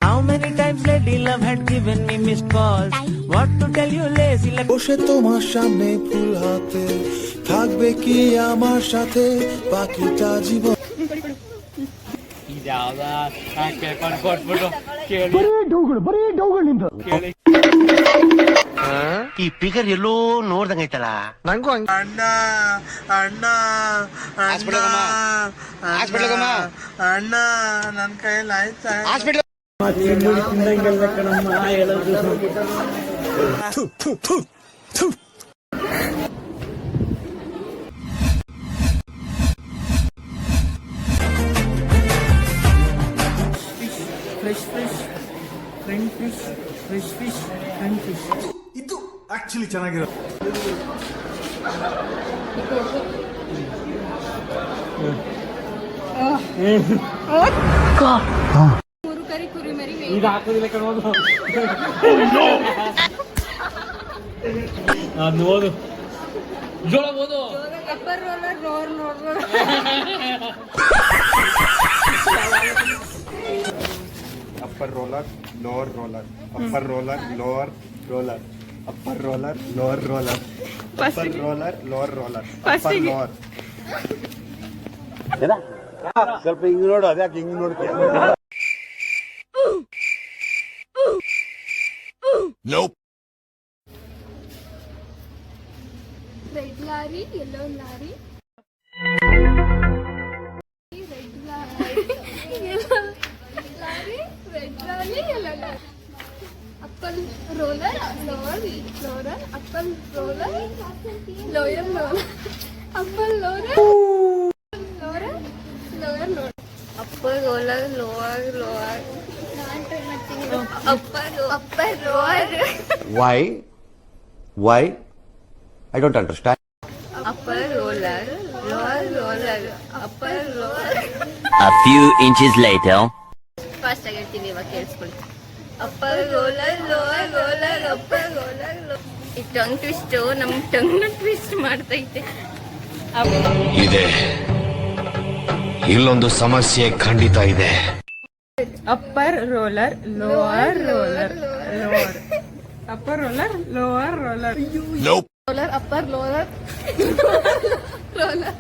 How many times lady love had given me missed calls? What to tell you lazy like বসে তোমার সামনে ফুল হাতে থাকবে কি আমার সাথে বাকিটা জীবন ಈ ಫಿಗರ್ ಎಲ್ಲೋ ನೋಡ್ದಂಗೈತಲ್ಲ ನಂಗೂ ಅಣ್ಣ ಅಣ್ಣ ಅಣ್ಣ ನನ್ ಕೈಯಲ್ಲಿ ಆಯ್ತಾ fresh fish French fish fresh fish French fish ಇದು ಆಕ್ಚುಲಿ ಚೆನ್ನಾಗಿರೋದು. ಮೂರು ಕರಿ ಕುರಿ ಮರಿ ಇದು ಹಾಕೋದಿಲ್ಲ ಕಣೋದು ನೋಡು ಜೋಳ ಓದು upper roller ರೋರ್ roller upper roller, lower roller, upper roller, lower roller, upper roller, lower roller, upper roller, lower roller, upper lower. ಸ್ವಲ್ಪ ಹಿಂಗ್ ನೋಡು ಅದ್ಯಾಕೆ ಹಿಂಗ್ ನೋಡ್ತೀಯ red lorry yellow lorry red lorry red lorry yellow lorry upper roller lower roller upper roller lower roller upper lower lower lower roller upper roller lower lower upper lower why I don't understand upper roller, lower roller, upper roller. A few inches later. Fast ಆಗಿರ್ತೀನಿ ಇವಾಗ ಕೇಳಿಸ್ಕೊಳ್ಳಿ. Upper roller, lower roller, upper roller. ಈ tongue twist ನಮ್ tongue twist ಮಾಡ್ತೈತೆ. ಇದೆ ಇಲ್ಲೊಂದು ಸಮಸ್ಯೆ ಖಂಡಿತ ಇದೆ. Upper roller lower roller lower upper roller lower roller Roller, upper roller, roller.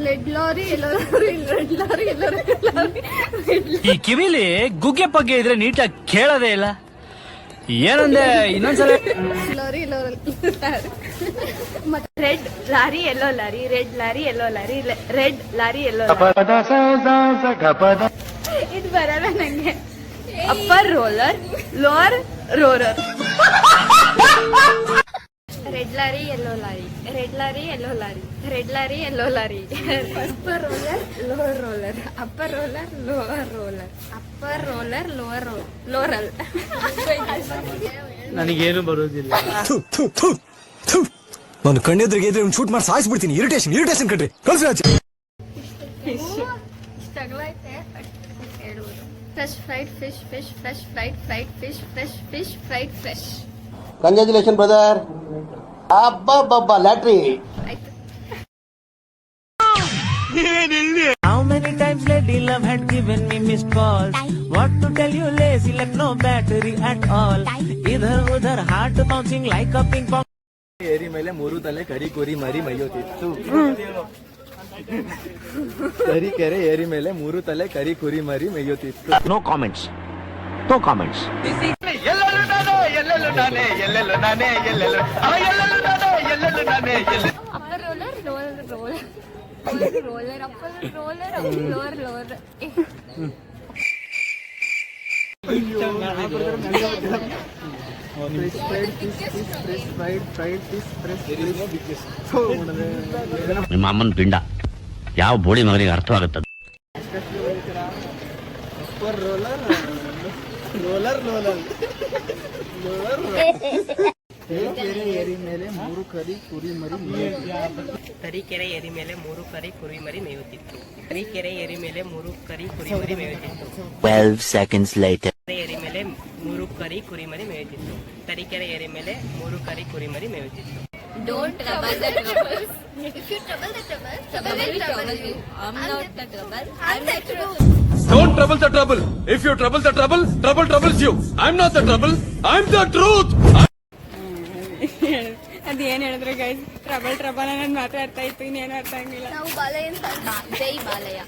Red lorry, yellow lorry, red lorry, yellow lorry, red ಈ ಕಿವಿಲಿ ಗುಗ್ಗೆ ಪಗ್ಗೆ ಇದ್ರೆ ನೀಟಾಗಿ ಕೇಳೋದೇ ಇಲ್ಲ ಏನಂದೆ ಇನ್ನೊಂದ್ಸಲ lorry, yellow lorry. ಮತ್ತೆ red lorry yellow lorry red lorry yellow lorry red lorry yellow ಇದು ಬರಲ್ಲ ನಂಗೆ upper roller lower roller red lorry yellow lorry red lorry yellow lorry red lorry yellow lorry upper roller lower roller upper roller lower roller upper roller lower roller ನನಗೇನು ಬರೋದಿಲ್ಲ ನಾನು ಕಣ್ಣೆದ್ರಿಗೆ ಇದ್ರೆ shoot ಮಾಡಿ ಸಾಯಿಸ್ಬಿಡ್ತೀನಿ. Irritation ಕಣ್ರಿ ಕಳ್ಸಿ ಆಚೆ. Fresh fried fish fish fresh fried fish fresh fish fried fresh. Congratulation brother. ಅಬ್ಬಬ್ಬಬ್ಬ lottery. How many times lady love had given me missed calls? What to tell you lazy like no battery at all. Idhar udhar heart bouncing like a ping pong. ಏರಿ ಮೇಲೆ ಮೂರು ತಲೆ ಕರಿ ಕುರಿ ಮರಿ ಮೈಯುತ್ತಿತ್ತು. ಕೆರೆ ಏರಿ ಮೇಲೆ ಮೂರು ತಲೆ ಕರಿ ಕುರಿ ಮರಿ ಮೇಯುತ್ತಿತ್ತು. No comments no comments. ಎಲ್ಲೆಲ್ಲೂ ನಾನೇ upper roller lower roller roller upper roller lower lower ನಿಮ್ಮ ಅಮ್ಮನ ಪಿಂಡ ಯಾವ ಬೋಳಿ ಮಗನಿಗೆ ಅರ್ಥವಾಗುತ್ತದೆ. ಏರಿ ಮೇಲೆ ಮೂರು ಕರಿ ಕುರಿ ಮರಿ ತರೀಕೆರೆ ಏರಿ ಮೇಲೆ ಮೂರು ಕರಿ ಕುರಿ ಮರಿ ಮೇಯುತ್ತಿತ್ತು. ತರೀಕೆರೆ ಏರಿ ಮೇಲೆ ಮೂರು ಕರಿ ಕುರಿ ಮರಿ ಮೇಯುತ್ತಿತ್ತು. 12 seconds later. ಏರಿ ಮೇಲೆ ಮೂರು ಕರಿ ಕುರಿಮರಿ ಮೇಯುತ್ತಿತ್ತು. ತರೀಕೆರೆ ಏರಿ ಮೇಲೆ 3 ಕರಿ ಕುರಿಮರಿ ಮೇಯುತ್ತಿತ್ತು. Don't trouble the troubles. If you trouble the trouble, trouble will trouble you. I'm not the trouble. I'm the truth. Don't trouble the trouble. If you trouble the trouble, trouble troubles you. I'm not the trouble. I'm the truth. ಅದೇನ್ ಹೇಳಿದ್ರು guys, trouble ಅನ್ನೋದು ಮಾತ್ರ ಅರ್ಥ ಆಯ್ತು, ಇನ್ನೇನು ಅರ್ಥ ಆಗಿಲ್ಲ. ನಾವು ಬಾಲಯ್ಯ ಅಂತ ಜೈ ಬಾಲಯ್ಯ.